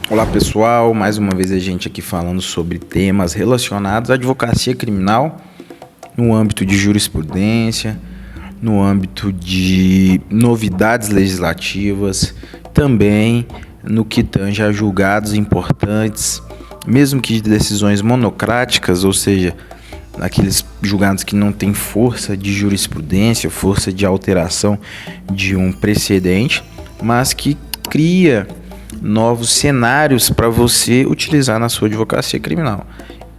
Olá pessoal, mais uma vez a gente aqui falando sobre temas relacionados à advocacia criminal no âmbito de jurisprudência, no âmbito de novidades legislativas, também no que tange a julgados importantes, mesmo que de decisões monocráticas, ou seja, aqueles julgados que não têm força de jurisprudência, força de alteração de um precedente, mas que cria novos cenários para você utilizar na sua advocacia criminal.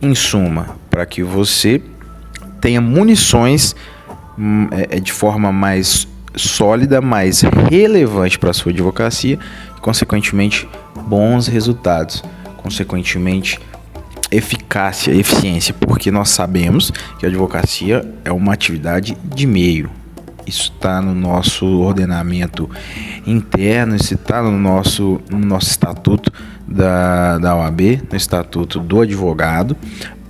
Em suma, para que você tenha munições de forma mais sólida, mais relevante para a sua advocacia, e, consequentemente, bons resultados, consequentemente, eficácia, eficiência, porque nós sabemos que a advocacia é uma atividade de meio. Isso está no nosso ordenamento interno, isso está no nosso estatuto da OAB, no estatuto do advogado.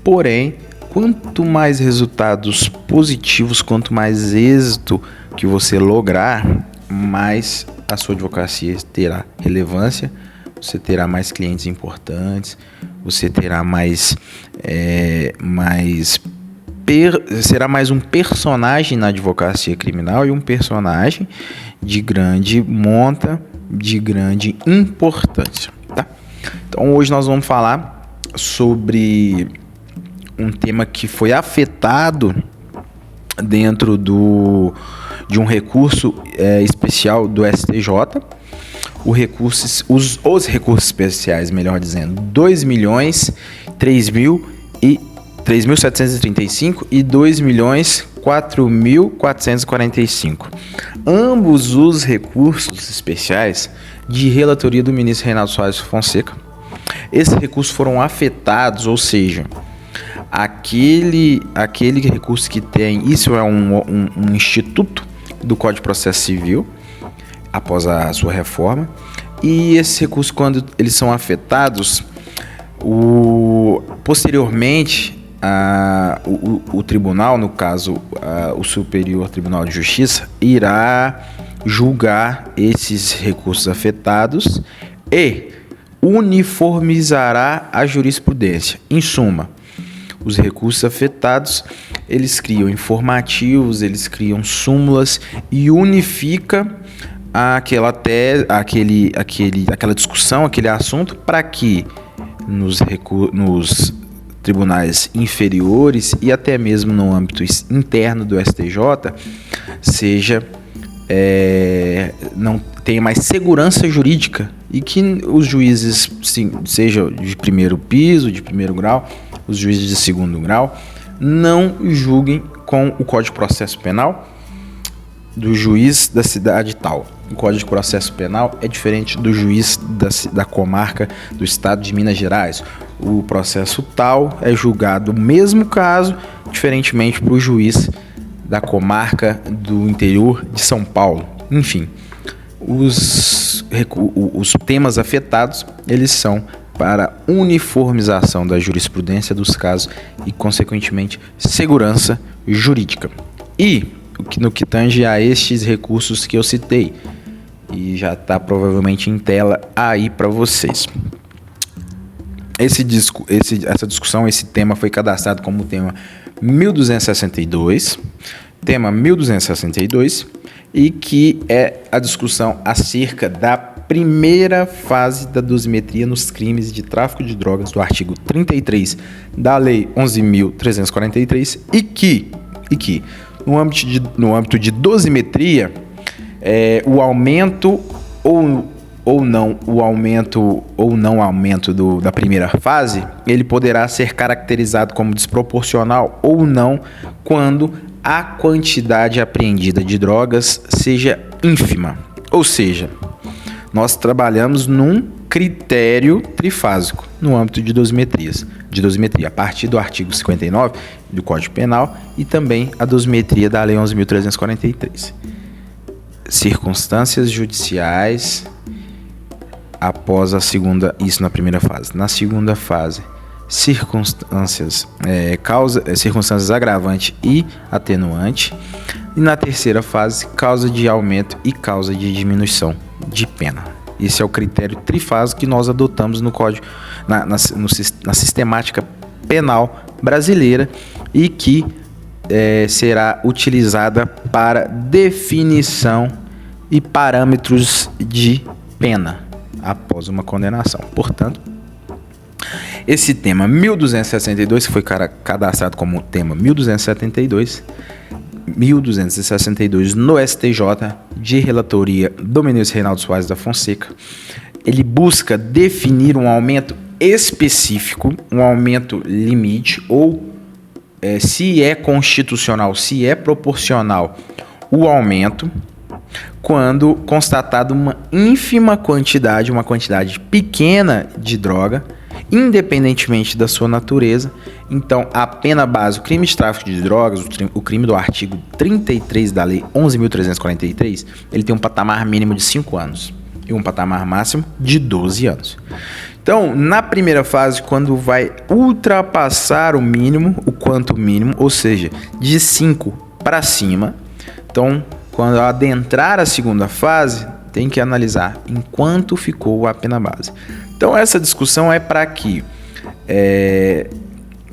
Porém, quanto mais resultados positivos, quanto mais êxito que você lograr, mais a sua advocacia terá relevância, você terá mais clientes importantes, você terá será mais um personagem na advocacia criminal e um personagem de grande monta, de grande importância, tá? Então hoje nós vamos falar sobre um tema que foi afetado dentro de um recurso especial do STJ. Os recursos especiais, melhor dizendo, 2.003.735 e 2.004.445. Ambos os recursos especiais de relatoria do ministro Reinaldo Soares Fonseca. Esses recursos foram afetados, ou seja, aquele recurso que tem, isso é um instituto do Código de Processo Civil, após a sua reforma, e esses recursos, quando eles são afetados, posteriormente o tribunal, no caso o Superior Tribunal de Justiça, irá julgar esses recursos afetados e uniformizará a jurisprudência. Em suma, os recursos afetados, eles criam informativos, eles criam súmulas e unifica aquela discussão, aquele assunto, para que nos tribunais inferiores e até mesmo no âmbito interno do STJ não tenha mais segurança jurídica e que os juízes, seja de primeiro piso, de primeiro grau, os juízes de segundo grau, não julguem com o Código de Processo Penal do juiz da cidade tal. O Código de Processo Penal é diferente do juiz da comarca do estado de Minas Gerais. O processo tal é julgado o mesmo caso, diferentemente para o juiz da comarca do interior de São Paulo. Enfim, os temas afetados, eles são para uniformização da jurisprudência dos casos e, consequentemente, segurança jurídica. E no que tange a estes recursos que eu citei, e já está provavelmente em tela aí para vocês. Essa discussão, esse tema foi cadastrado como tema 1262, e que é a discussão acerca da primeira fase da dosimetria nos crimes de tráfico de drogas do artigo 33 da Lei 11.343 e que no âmbito de dosimetria, o aumento ou não aumento da primeira fase, ele poderá ser caracterizado como desproporcional ou não quando a quantidade apreendida de drogas seja ínfima. Ou seja, nós trabalhamos num critério trifásico no âmbito de dosimetria, a partir do artigo 59 do Código Penal e também a dosimetria da Lei 11.343. Circunstâncias judiciais após a segunda, isso na primeira fase. Na segunda fase, circunstâncias agravante e atenuante. E na terceira fase, causa de aumento e causa de diminuição de pena. Esse é o critério trifásico que nós adotamos no código, na sistemática penal brasileira e que será utilizada para definição e parâmetros de pena após uma condenação. Portanto, esse tema 1262, que foi cadastrado como tema 1262 no STJ, de relatoria do ministro Reinaldo Soares da Fonseca, ele busca definir um aumento específico, um aumento limite, ou se é constitucional, se é proporcional o aumento, quando constatado uma ínfima quantidade, uma quantidade pequena de droga, independentemente da sua natureza. Então, a pena base, o crime de tráfico de drogas, o crime do artigo 33 da Lei 11.343, ele tem um patamar mínimo de 5 anos e um patamar máximo de 12 anos. Então, na primeira fase, quando vai ultrapassar o mínimo, o quanto mínimo, ou seja, de 5 para cima, então, quando adentrar a segunda fase, tem que analisar em quanto ficou a pena base. Então, essa discussão é para que,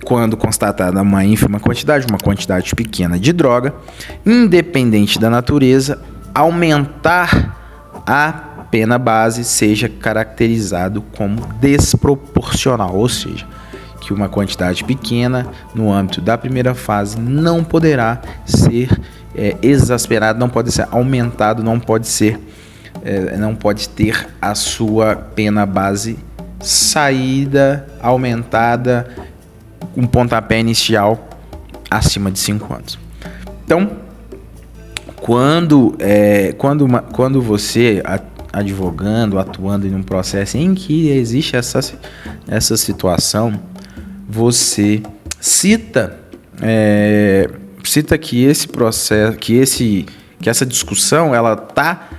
quando constatada uma ínfima quantidade, uma quantidade pequena de droga, independente da natureza, aumentar a pena base seja caracterizado como desproporcional, ou seja, que uma quantidade pequena no âmbito da primeira fase não poderá ser exasperado, não pode ser aumentado, não pode ter a sua pena base saída, aumentada, um pontapé inicial acima de 5 anos. Então, quando você, advogando, atuando em um processo em que existe essa situação, você cita que esse processo, que essa discussão, ela está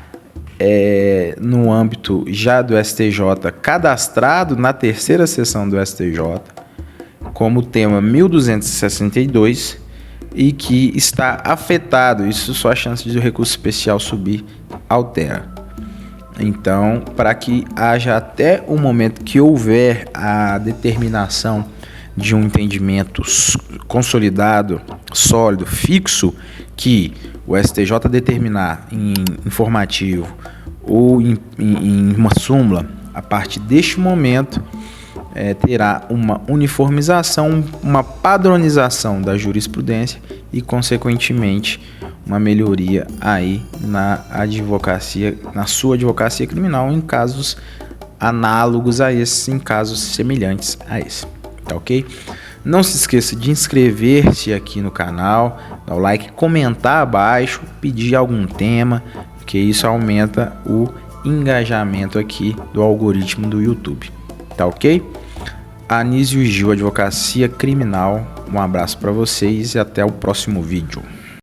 no âmbito já do STJ, cadastrado na terceira sessão do STJ, como tema 1262, e que está afetado, isso só a chance de o recurso especial subir altera. Então, para que haja até o momento que houver a determinação de um entendimento consolidado, sólido, fixo, que o STJ determinar em informativo ou em uma súmula, a partir deste momento terá uma uniformização, uma padronização da jurisprudência e, consequentemente, uma melhoria aí na advocacia, na sua advocacia criminal, em casos análogos a esses, em casos semelhantes a esse. Tá ok? Não se esqueça de inscrever-se aqui no canal, dar o like, comentar abaixo, pedir algum tema, porque isso aumenta o engajamento aqui do algoritmo do YouTube. Tá ok? Anísio Gil, Advocacia Criminal. Um abraço para vocês e até o próximo vídeo.